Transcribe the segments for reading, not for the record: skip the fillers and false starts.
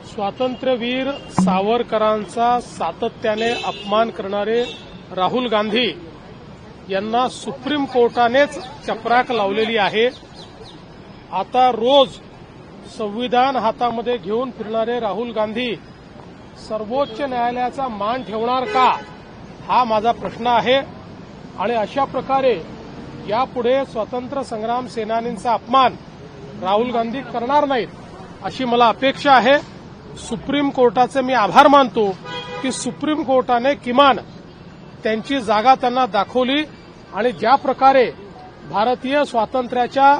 स्वातंत्र्यवीर सावरकरांचा सातत्याने अपमान करणारे राहुल गांधी यांना सुप्रीम कोर्टानेच चपराक लावलेली आहे। आता रोज संविधान हातामध्ये घेऊन फिरणारे राहुल गांधी सर्वोच्च न्यायालयाचा मान ठेवणार का, हा माझा प्रश्न आहे। आणि अशा प्रकारे यापुढे स्वातंत्र्य संग्राम सेनानींचा अपमान राहुल गांधी करणार नाहीत अशी मला अपेक्षा आहे। सुप्रीम कोर्टाचे मी आभार मानतो की सुप्रीम कोर्टाने किमान त्यांची जागा त्यांना दाखवली आणि ज्या प्रकारे भारतीय स्वातंत्र्याच्या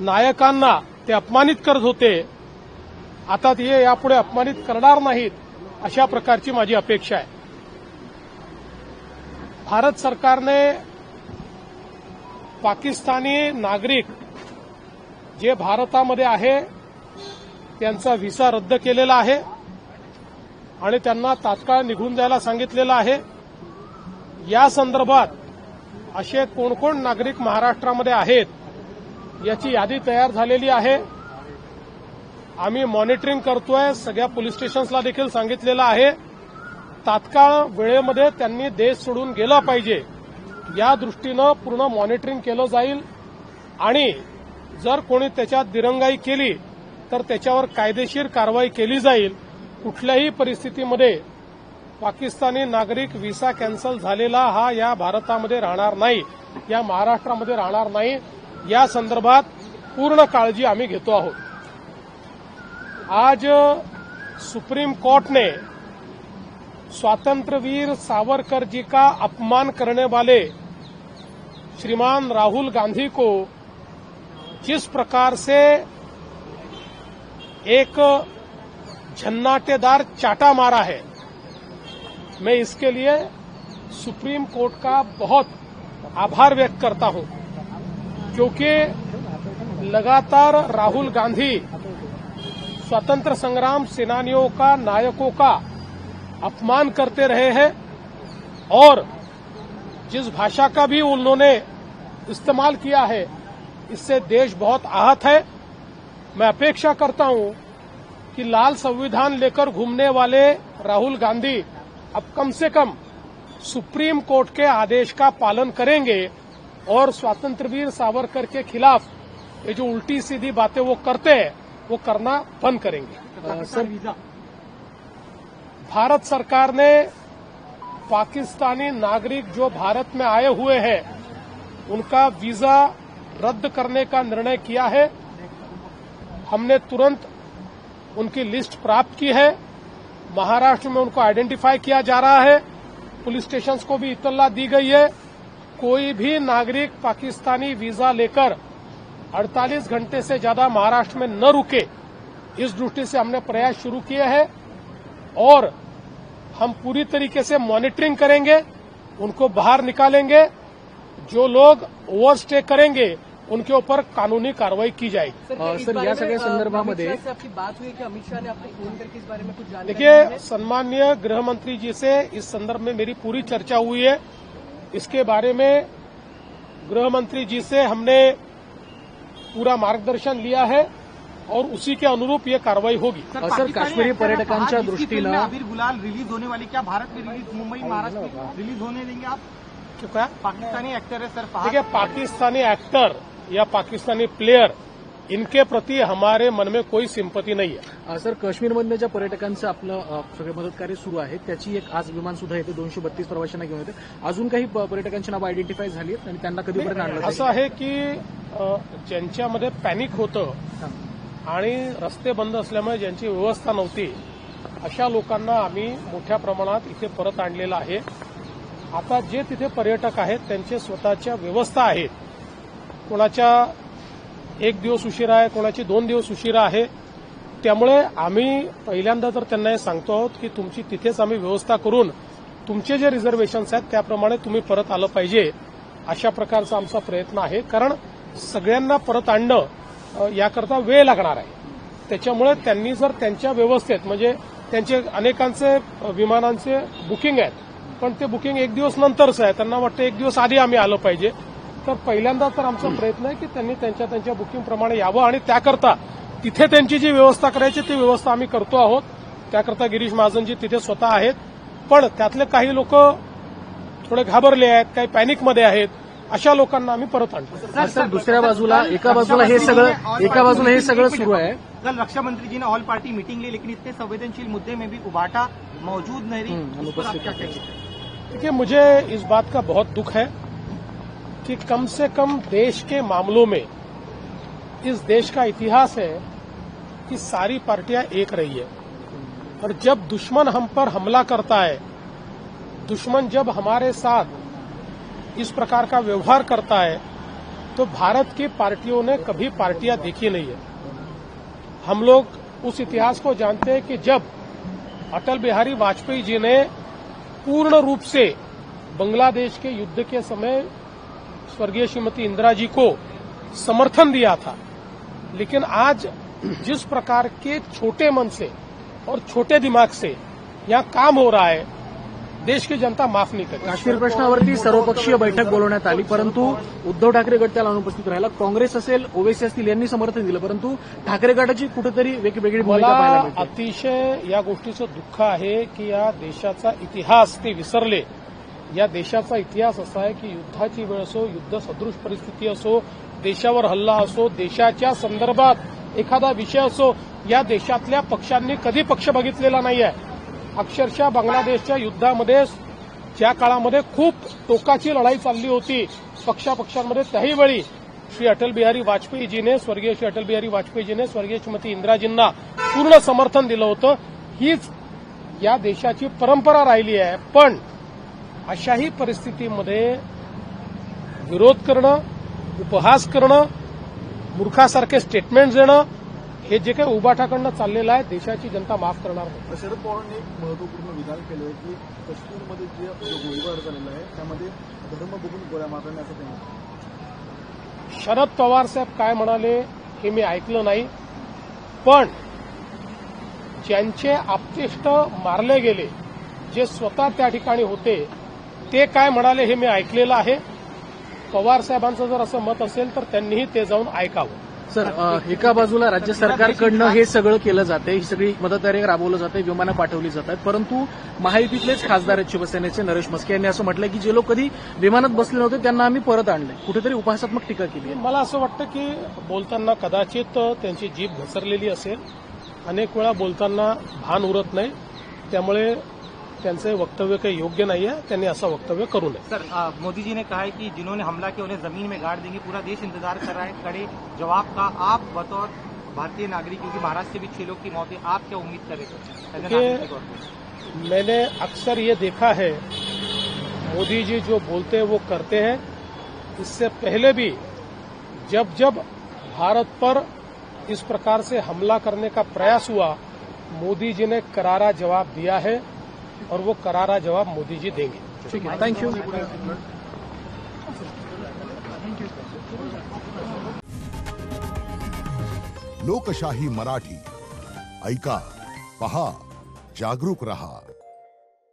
नायकांना ते अपमानित करत होते, आता ते यापुढे अपमानित करणार नाहीत अशा प्रकारची माझी अपेक्षा आहे। भारत सरकारने पाकिस्तानी नागरिक जे भारतामध्ये आहे त्यांचा व्हिसा रद्द केलेला आहे आणि त्यांना तात्काळ निघून जायला सांगितलेलं आहे। या संदर्भात असे कोण कोण नागरिक महाराष्ट्रामध्ये आहेत याची यादी तयार झालेली आहे। आम्ही मॉनिटरिंग करतोय, सगळ्या पोलीस स्टेशन्सला देखील सांगितलेलं आहे। तात्काळ वेळेमध्ये त्यांनी देश सोडून गेला पाहिजे या दृष्टीनं पूर्ण मॉनिटरिंग केलं जाईल आणि जर कोणी त्याच्यात दिरंगाई केली तर त्याच्यावर कायदेशीर कारवाई केली जाईल। कुठल्याही परिस्थितीमध्ये पाकिस्तानी नागरिक व्हिसा कॅन्सल झालेला हा या भारतामध्ये राहणार नाही, या महाराष्ट्रामध्ये राहणार नाही। या संदर्भात पूर्ण काळजी आम्ही घेतो आहोत। आज सुप्रीम कोर्ट ने स्वातंत्र्यवीर सावरकर जी का अपमान करने वाले श्रीमान राहुल गांधी को जिस प्रकार से एक झन्नाटेदार चाटा मारा है, मैं इसके लिए सुप्रीम कोर्ट का बहुत आभार व्यक्त करता हूं, क्योंकि लगातार राहुल गांधी स्वतंत्र संग्राम सेनानियों का, नायकों का अपमान करते रहे हैं और जिस भाषा का भी उन्होंने इस्तेमाल किया है इससे देश बहुत आहत है। मैं अपेक्षा करता हूं कि लाल संविधान लेकर घूमने वाले राहुल गांधी अब कम से कम सुप्रीम कोर्ट के आदेश का पालन करेंगे और स्वातंत्र्यवीर सावरकर के खिलाफ ये जो उल्टी सीधी बातें वो करते हैं वो करना बंद करेंगे। सर, भारत सरकार ने पाकिस्तानी नागरिक जो भारत में आए हुए हैं उनका वीजा रद्द करने का निर्णय किया है। हमने तुरंत उनकी लिस्ट प्राप्त की है। महाराष्ट्र में उनको आइडेंटिफाई किया जा रहा है। पुलिस स्टेशंस को भी इत्तला दी गई है। कोई भी नागरिक पाकिस्तानी वीजा लेकर 48 घंटे से ज्यादा महाराष्ट्र में न रुके, इस दृष्टि से हमने प्रयास शुरू किए हैं और हम पूरी तरीके से मॉनिटरिंग करेंगे, उनको बाहर निकालेंगे। जो लोग ओवरस्टे करेंगे उनके ऊपर कानूनी कार्रवाई की जाएगी। सर, या सगळ्या संदर्भामध्ये आपकी बात हुई कि अमित शाह ने आपको फोन करके इस बारे में कुछ जानकारी देखिए, सम्माननीय गृह मंत्री जी से इस संदर्भ में मेरी पूरी चर्चा हुई है। इसके बारे में गृह मंत्री जी से हमने पूरा मार्गदर्शन लिया है और उसी के अनुरूप ये कार्रवाई होगी। सर, काश्मीरी पर्यटकांच्या दृष्टीनं अबीर गुलाल रिलीज होने वाली, क्या भारत में रिलीज, मुंबई महाराष्ट्र में रिलीज होने देंगे आप? क्या पाकिस्तानी एक्टर है सर, देखिए, पाकिस्तानी एक्टर या पाकिस्तानी प्लेयर इनके प्रति हमारे मन में कोई सिंपती नहीं है। सर, काश्मीरमधल्या ज्या पर्यटकांचं आपलं सगळे मदत कार्य सुरू आहे त्याची एक आज विमान सुद्धा येते, 232 प्रवाशांना घेऊन येते। अजून काही पर्यटकांची नावं आयडेंटिफाय झाली आहेत आणि त्यांना कधीपर्यंत आणलं असं आहे की ज्यांच्यामध्ये पॅनिक होतं आणि रस्ते बंद असल्यामुळे ज्यांची व्यवस्था नव्हती अशा लोकांना आम्ही मोठ्या प्रमाणात इथे परत आणलेलं आहे। आता जे तिथे पर्यटक आहेत त्यांचे स्वतःच्या व्यवस्था आहेत, कोणाच्या 1 दिवस उशिरा आहे, कोणाची 2 दिवस उशिरा आहे। त्यामुळे आम्ही पहिल्यांदा तर त्यांना हे सांगतो आहोत की तुमची तिथेच आम्ही व्यवस्था करून तुमचे जे रिझर्वेशन्स आहेत त्याप्रमाणे तुम्ही परत आलं पाहिजे, अशा प्रकारचा आमचा प्रयत्न आहे। कारण सगळ्यांना परत आणणं याकरता वेळ लागणार आहे। त्याच्यामुळे त्यांनी जर त्यांच्या व्यवस्थेत, म्हणजे त्यांचे अनेकांचे विमानांचे बुकिंग आहेत पण ते बुकिंग 1 दिवस नंतरच आहे, त्यांना वाटतं 1 दिवस आधी आम्ही आलं पाहिजे, तर पहिल्यांदा तर आमचा प्रयत्न आहे की त्यांनी त्यांच्या बुकिंगप्रमाणे यावं आणि त्याकरता तिथे त्यांची जी व्यवस्था करायची ती व्यवस्था आम्ही करतो आहोत. त्याकरता गिरीश महाजनजी तिथे स्वतः आहेत. पण त्यातले काही लोक थोडे घाबरले आहेत, काही पॅनिकमध्ये आहेत. अशा लोकांना आम्ही परत आणतो. सर दुसऱ्या बाजूला एका बाजूला हे सगळं सुरू आहे. कल रक्षा मंत्री जी ने ऑल पार्टी मीटिंग ली, लेकिन इतने संवेदनशील मुद्दे में भी उबाटा मौजूद नहीं रही. उस पर आप क्या कहेंगे? देखिए, मुझे इस बात का बहुत दुख है कि कम से कम देश के मामलों में इस देश का इतिहास है कि सारी पार्टियां एक रही है. और जब दुश्मन हम पर हमला करता है, दुश्मन जब हमारे साथ इस प्रकार का व्यवहार करता है, तो भारत की पार्टियों ने कभी पार्टियां देखी नहीं है. हम लोग उस इतिहास को जानते हैं कि जब अटल बिहारी वाजपेयी जी ने पूर्ण रूप से बांग्लादेश के युद्ध के समय स्वर्गीय श्रीमती इंदिरा जी को समर्थन दिया था, लेकिन आज जिस प्रकार के छोटे मन से और छोटे दिमाग से यहाँ काम हो रहा है, देश की जनता माफ नहीं करेगी. काश्मीर प्रश्नावरती सर्वपक्षीय बैठक बोलवण्यात आली, परंतु उद्धव ठाकरे गट त्याला अनुपस्थित राहिला. काँग्रेस असेल, ओवेसी असतील यांनी समर्थन दिलं, परंतु ठाकरे गटाची कुठेतरी वेगळी भूमिका मला पाहायला मिळते. अतिशय या गोष्टीचं दुःख आहे की या देशाचा इतिहास ते विसरले. या देशाचा इतिहास असा आहे की युद्धाची वेळ असो, युद्ध सदृश परिस्थिती असो, देशावर हल्ला असो, देशाच्या संदर्भात एखादा विषय असो, या देशातल्या पक्षांनी कधी पक्ष बघितलेला नाही आहे. अक्षरशः बांगलादेशच्या युद्धामध्ये ज्या काळामध्ये खूप टोकाची लढाई चालली होती पक्षापक्षांमध्ये, त्याही वेळी श्री अटल बिहारी वाजपेयीजीने, स्वर्गीय श्री अटल बिहारी वाजपेयीजीने स्वर्गीय श्रीमती इंदिराजींना पूर्ण समर्थन दिलं होतं. हीच या देशाची परंपरा राहिली आहे. पण अशाही परिस्थितीमध्ये विरोध करणं, उपहास करणं, मूर्खासारखे स्टेटमेंट देणं, हे जे काही उबाठाकडनं चाललेलं आहे, देशाची जनता माफ करणार नाही. शरद पवारांनी एक महत्वपूर्ण विधान केलं आहे की काश्मीरमध्ये जो गोळीबार झालेला आहे त्यामध्ये धर्म बघून गोळ्या मारल्याने असं ते म्हणतात. शरद पवार साहेब काय म्हणाले हे मी ऐकलं नाही, पण ज्यांचे आप्तेष्ट मारले गेले, जे स्वतः त्या ठिकाणी होते, ते काय म्हणाले हे मी ऐकलेलं आहे. पवार साहेबांचं जर असं मत असेल तर त्यांनीही ते जाऊन ऐकावं. सर एका बाजूला राज्य सरकारकडनं हे सगळं केलं जाते, ही सगळी मदतकार्य राबवलं जाते, विमानं पाठवली जातात, परंतु महायुतीतलेच खासदार आहेत शिवसेनेचे नरेश म्हस्के यांनी असं म्हटलं की जे लोक कधी विमानात बसले नव्हते त्यांना आम्ही परत आणले. कुठेतरी उपहासात्मक टीका केली आहे. मला असं वाटतं की बोलताना कदाचित त्यांची जीभ घसरलेली असेल. अनेक वेळा बोलताना भान उरत नाही, त्यामुळे त्यांचे वक्तव्य काही योग्य नाही आहे. त्यांनी असं वक्तव्य करू नये. सर मोदी जी ने कहा है कि जिन्होंने हमला किया उन्हें जमीन में गाड़ देंगे, पूरा देश इंतजार कर रहा है कड़े जवाब का. आप बतौर भारतीय नागरिक, क्योंकि महाराष्ट्र से भी 6 लोग की मौत है, आप क्या उम्मीद करें? मैंने अक्सर ये देखा है, मोदी जी जो बोलते हैं वो करते हैं. इससे पहले भी जब जब भारत पर इस प्रकार से हमला करने का प्रयास हुआ, मोदी जी ने करारा जवाब दिया है और वो करारा जवाब मोदी जी देंगे. ठीक आहे, थँक्यू. लोकशाही मराठी ऐका, पहा, जागरूक रहा.